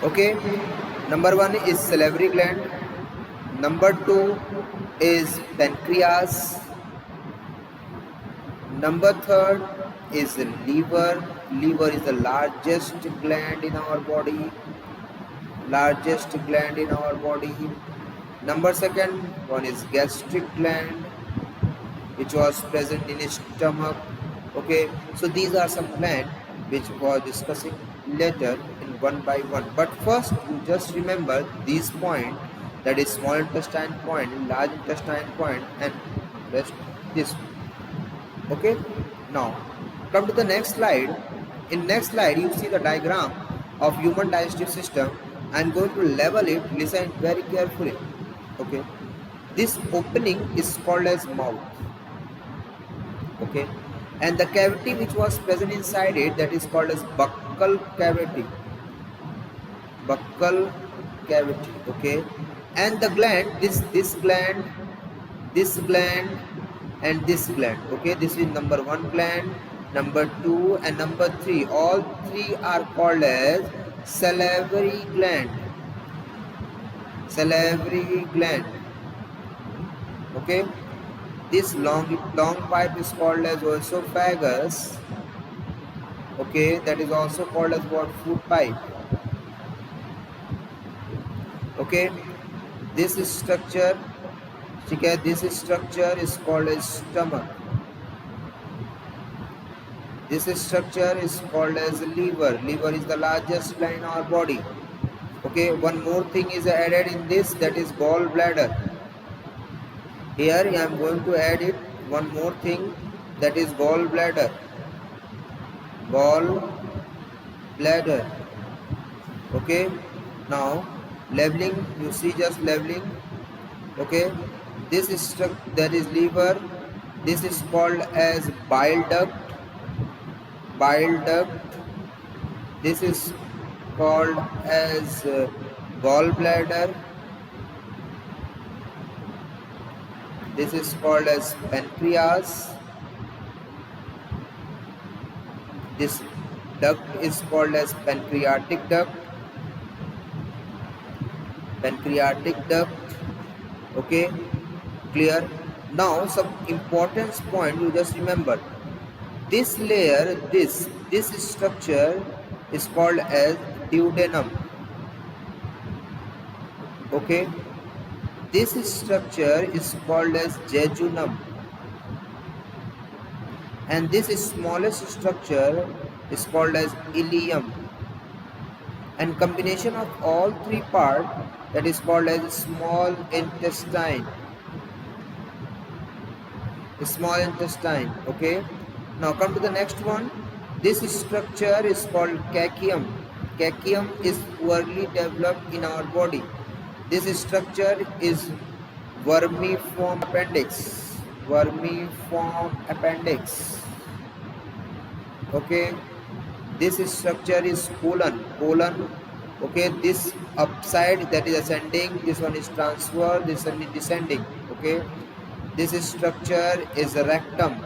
Okay, number one is salivary gland. Number two is pancreas. Number third is the liver. Liver is the largest gland in our body. Largest gland in our body. Number second one is gastric gland, which was present in his stomach. Okay, so these are some glands which we are discussing later in one by one. But first, you just remember these points, that is small intestine point, large intestine point, and rest this. Okay, now come to the next slide. In next slide, you see the diagram of human digestive system. I'm going to level it. Listen very carefully. Okay, this opening is called as mouth. Okay, and the cavity which was present inside it, that is called as buccal cavity. Buccal cavity. Okay, and the gland, this gland, this gland, and this gland. Okay, this is number one gland, number two, and number three. All three are called as salivary gland. Salivary gland. Okay, this long pipe is called as esophagus. Okay, that is also called as what? Food pipe. Okay, this structure, this structure is called as stomach. This structure is called as liver. Liver is the largest gland in our body. Okay, one more thing is added in this, that is gallbladder. Here I am going to add it, one more thing, that is gallbladder. Gallbladder. Okay, now leveling, you see, just leveling. Okay, this is that is liver. This is called as bile duct. Bile duct. This is called as gallbladder. This is called as pancreas. This duct is called as pancreatic duct. Pancreatic duct. Okay, clear? Now some important point you just remember. This layer, this structure is called as duodenum. Okay, this structure is called as jejunum, and this smallest structure is called as ileum, and combination of all three parts, that is called as small intestine. Small intestine. Okay, now come to the next one. This structure is called caecum. Caecum is poorly developed in our body. This structure is vermiform appendix. Vermiform appendix. Okay, this structure is colon. Colon. Okay, this upside, that is ascending, this one is transverse, this one is descending. Okay, this structure is rectum,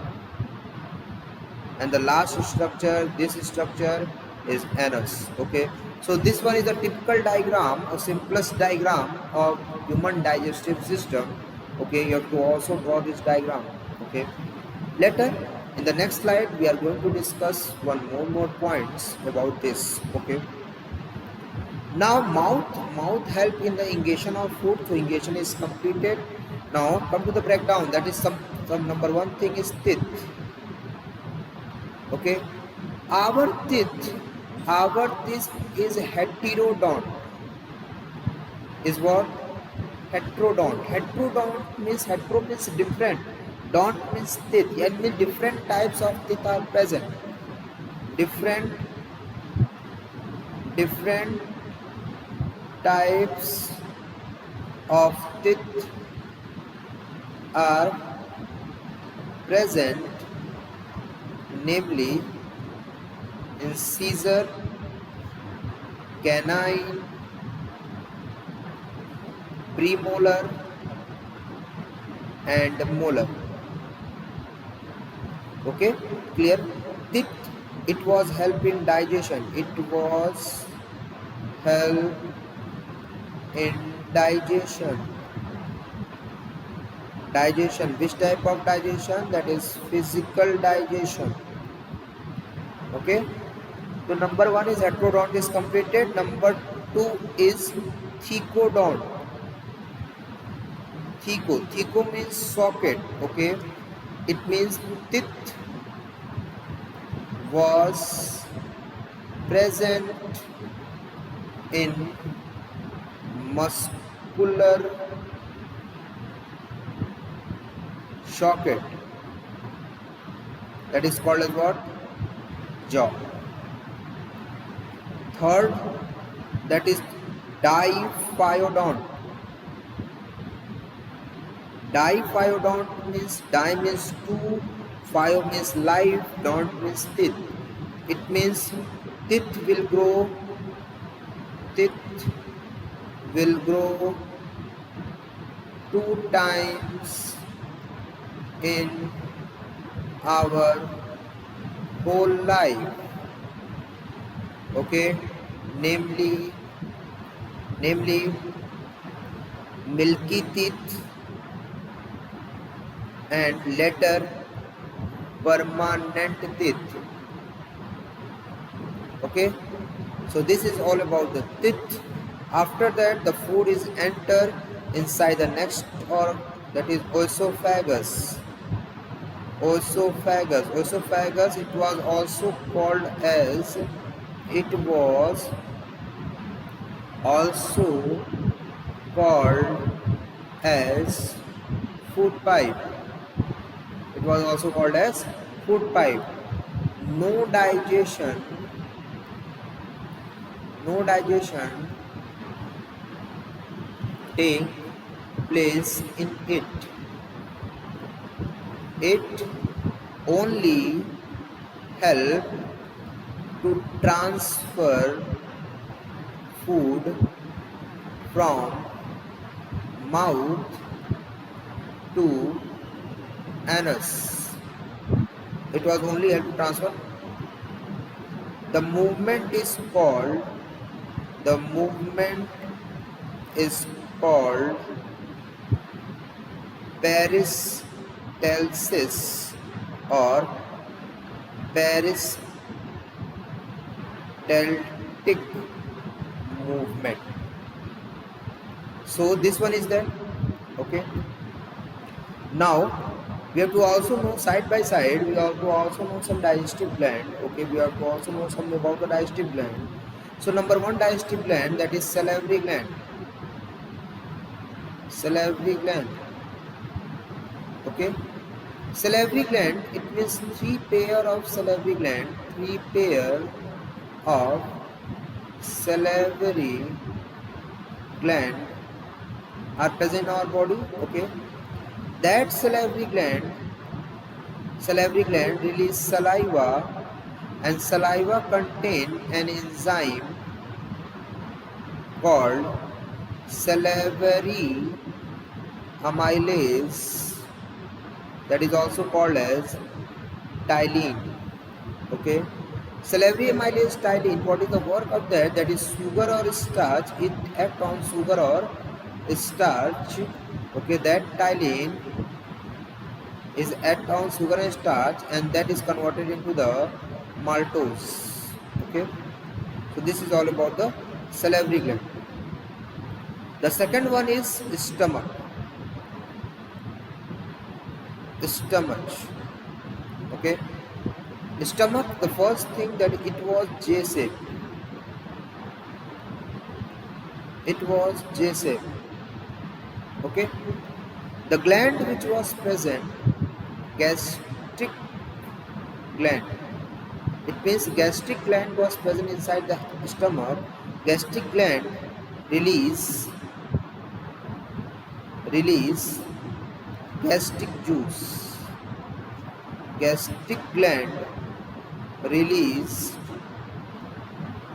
and the last structure, this structure is anus. Okay, so this one is a typical diagram, a simplest diagram of human digestive system. Okay, you have to also draw this diagram. Okay, later in the next slide we are going to discuss one more points about this. Okay, now mouth help in the ingestion of food. So ingestion is completed. Now come to the breakdown. That is some number one thing is teeth. Okay, our teeth is heterodont. Is what? Heterodont. Heterodont means, hetero means different, don't means teeth. It means different types of teeth are present. Different types of teeth are present, namely incisor, canine, premolar, and molar. Okay, clear? Teeth, it was help in digestion. It was help in digestion. Digestion. Which type of digestion? That is physical digestion. Okay. So number one is heterodont is completed. Number two is thecodont. Theco means socket. Okay. It means teeth was present in muscular socket. That is called as what? Jaw. Third, that is diphyodont. Diphyodont means di means two, phyo means life, dont means teeth. It means teeth will grow two times in our whole life. Okay, namely milky teeth and later permanent teeth. Okay, so this is all about the teeth. After that, the food is enter inside the next organ, that is oesophagus. Oesophagus, it was also called as food pipe. It was also called as food pipe. No digestion take place in it. It only help to transfer food from mouth to anus. It was only help to transfer. The movement is called peristalsis or peristaltic movement. So this one is there. Okay. Now we have to also know side by side. We have to also know some digestive gland. Okay, we have to also know something about the digestive gland. So number one digestive gland, that is salivary gland. Salivary gland. Okay, salivary gland, it means three pair of salivary gland. Three pair of salivary gland are present in our body. Okay, that salivary gland release saliva, and saliva contain an enzyme called salivary amylase, that is also called as ptyalin. Okay, salivary amylase ptyalin, what is the work of that? That is sugar or starch. It acts on sugar or starch. Okay, that ptyalin is act on sugar and starch, and that is converted into the maltose. Okay, so this is all about the salivary gland. The second one is stomach. Okay, stomach, the first thing that it was J-shape. Okay, the gland which was present, gastric gland. It means gastric gland was present inside the stomach. Gastric gland release gastric juice. Gastric gland release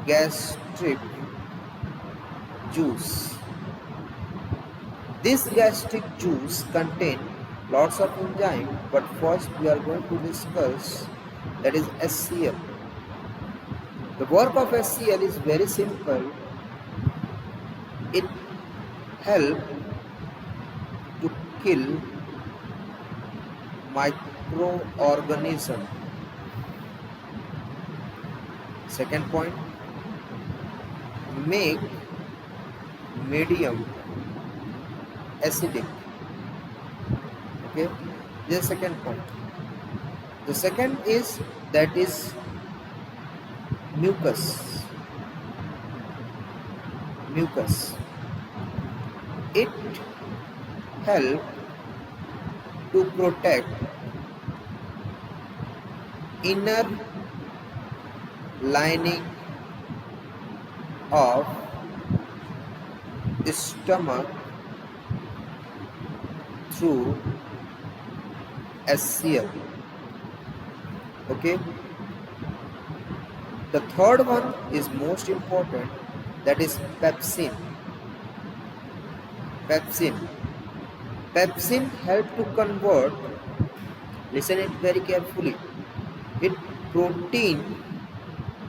gastric juice. This gastric juice contain lots of enzyme, but first we are going to discuss, that is HCl. The work of HCl is very simple. It helps to kill microorganism. Second point, make medium acidic. Okay, the second point. The second is that is mucus. Mucus. It helps to protect inner lining of stomach through HCl. Okay. The third one is most important, that is pepsin. Pepsin. Pepsin help to convert, listen it very carefully, it protein,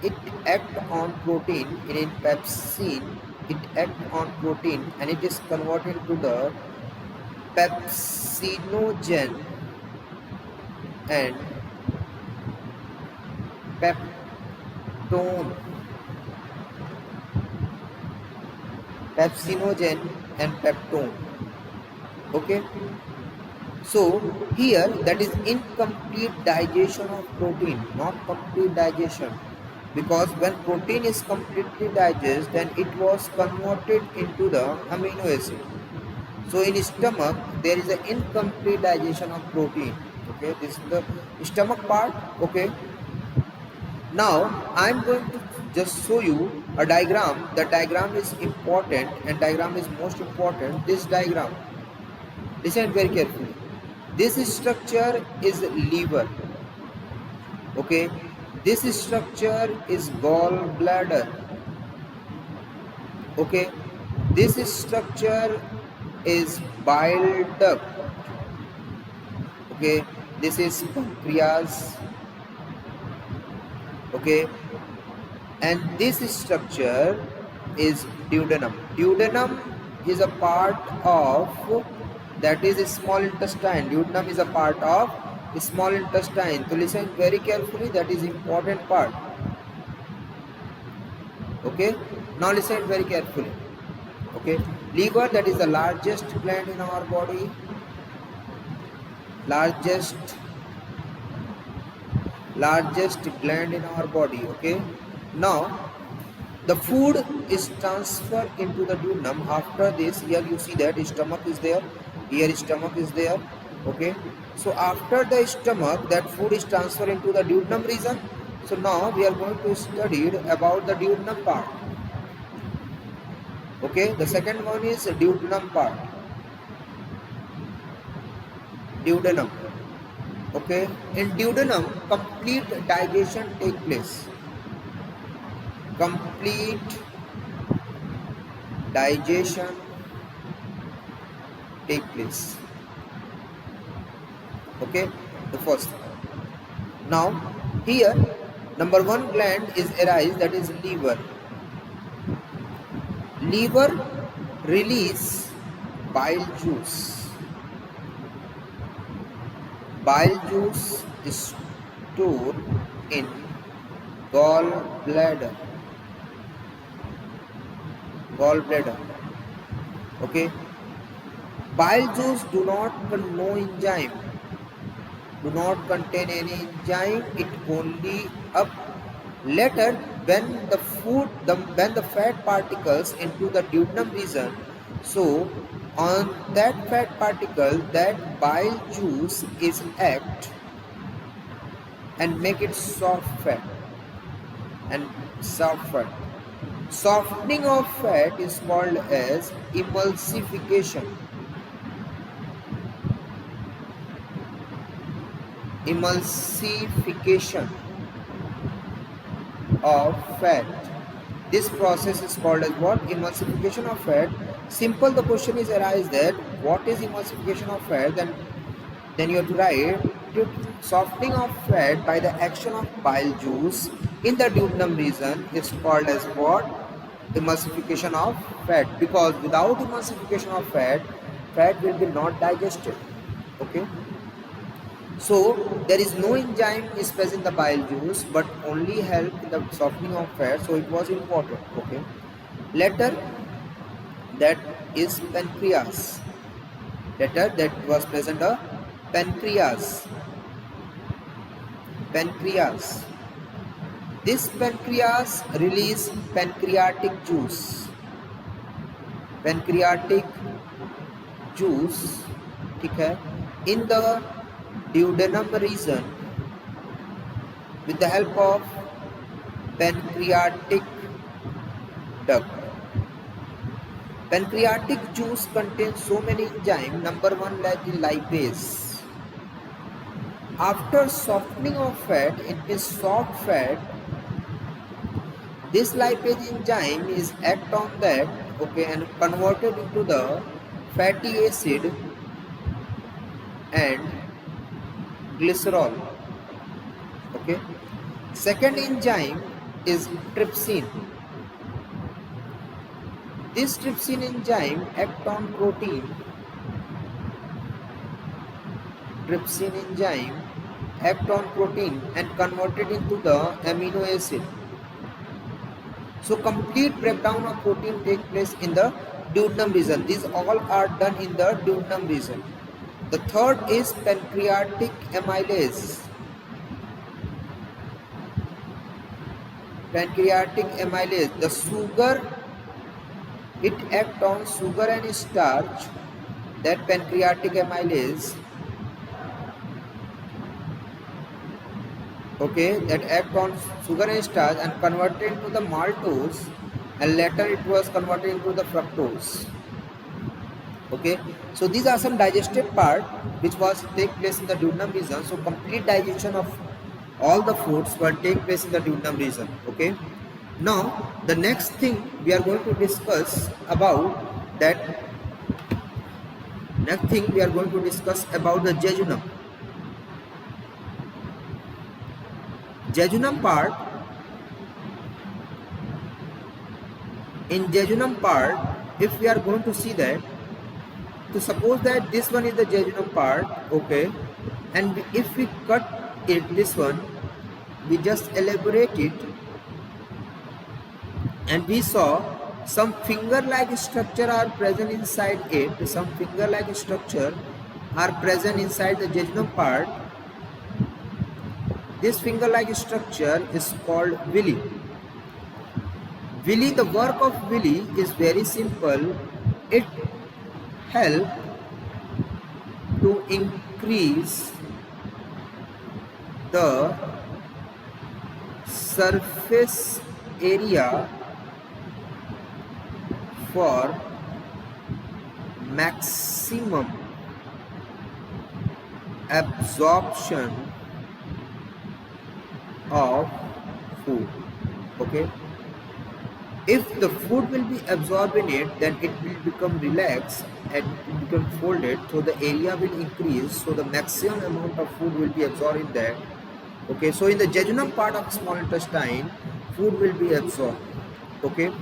it act on protein, in pepsin, it act on protein and it is converted to the pepsinogen and peptone. Pepsinogen and peptone. Okay, so here that is incomplete digestion of protein, not complete digestion, because when protein is completely digested then it was converted into the amino acid. So in stomach there is an incomplete digestion of protein. Okay, this is the stomach part. Okay, now I am going to just show you a diagram. The diagram is important and diagram is most important. This diagram, listen very carefully. This structure is liver. Okay, this structure is gallbladder. Okay, this structure is bile duct. Okay, this is pancreas. Okay, and this structure is duodenum. Duodenum is a part of, that is small intestine. Duodenum is a part of small intestine. So listen very carefully, that is important part. Okay, now listen very carefully. Okay, liver, that is the largest gland in our body, largest gland in our body. Okay, now the food is transferred into the duodenum. After this, here you see that stomach is there, here stomach is there. Okay, so after the stomach, that food is transferred into the duodenum region. So now we are going to study about the duodenum part. Okay, the second one is duodenum part. Duodenum. Okay, in duodenum complete digestion take place. Complete digestion take place. Okay, the first. Now here number one gland is arise, that is liver. Liver release bile juice. Bile juice is stored in gallbladder. Gallbladder. Okay. Bile juice do not contain no enzyme. Do not contain any enzyme. It only up later when the food, when the fat particles into the duodenum region. So on that fat particle, that bile juice is act and make it soft fat and soft fat. Softening of fat is called as emulsification. Emulsification of fat. This process is called as what? Emulsification of fat. Simple, the question is arise that what is emulsification of fat, then you have to write softening of fat by the action of bile juice in the duodenum region is called as what? emulsification of fat, because without emulsification of fat, fat will be not digested. Okay, so there is no enzyme is present in the bile juice but only help in the softening of fat, so it was important. Okay, later that is pancreas. Later that was present a pancreas. Pancreas. This pancreas release pancreatic juice. Pancreatic juice, ठीक है, in the duodenum region with the help of pancreatic duct. Pancreatic juice contains so many enzymes. Number one, like the lipase. After softening of fat, it is soft fat. This lipase enzyme is act on that, okay, and converted into the fatty acid and glycerol. Okay. Second enzyme is trypsin. This trypsin enzyme act on protein. Trypsin enzyme act on protein and converted into the amino acid. So complete breakdown of protein takes place in the duodenum region. These all are done in the duodenum region. The third is pancreatic amylase. Pancreatic amylase. The sugar, it acts on sugar and starch. That pancreatic amylase, okay, that act on sugar and starch and converted into the maltose, and later it was converted into the fructose. Okay, so these are some digestive part which was take place in the duodenum region. So complete digestion of all the foods will take place in the duodenum region. Okay, now the next thing we are going to discuss about that. Next thing we are going to discuss about the jejunum. Jejunum part. In jejunum part, if we are going to see that, to suppose that this one is the jejunum part, okay, and if we cut it, this one, we just elaborate it, and we saw some finger-like structure are present inside it. Some finger-like structure are present inside the jejunum part. This finger-like structure is called villi. Villi, the work of villi is very simple. It helps to increase the surface area for maximum absorption of food. Okay, if the food will be absorbed in it, then it will become relaxed and it will become folded, so the area will increase, so the maximum amount of food will be absorbed in that. Okay, so in the jejunum part of small intestine, food will be absorbed. Okay,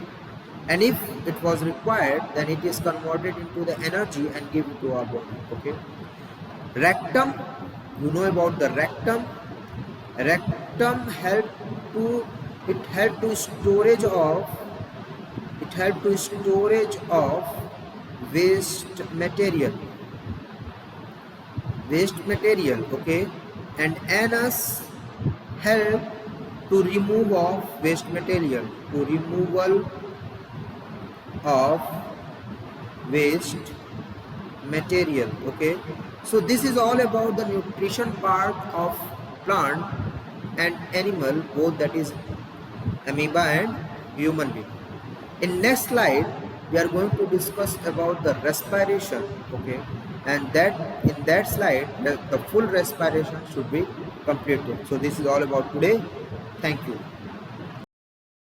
and if it was required, then it is converted into the energy and given to our body. Okay, rectum, you know about the rectum. Rectum help to storage of waste material. Okay, and anus help to remove of waste material, to removal of waste material. Okay, so this is all about the nutrition part of plant and animal, both, that is amoeba and human being. In next slide we are going to discuss about the respiration. Okay, and that in that slide the full respiration should be completed. So this is all about today. Thank you.